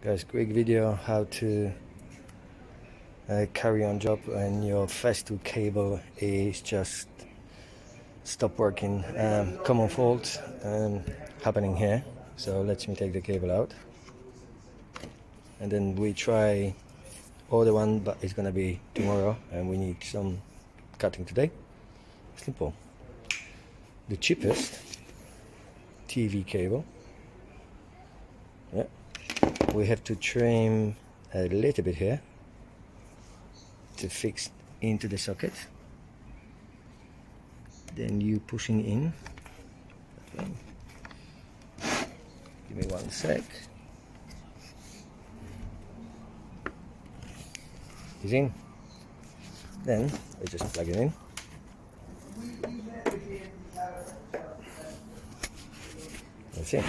Guys, quick video how to carry on job when your Festool cable is just stop working. Common fault happening here. So let me take the cable out, and then we try other one, but it's gonna be tomorrow, and we need some cutting today. Simple. The cheapest TV cable. Yeah, we have to trim a little bit here to fix into the socket. Then you pushing in. Okay. Give me 1 sec. He's in. Then we just plug it in. That's it.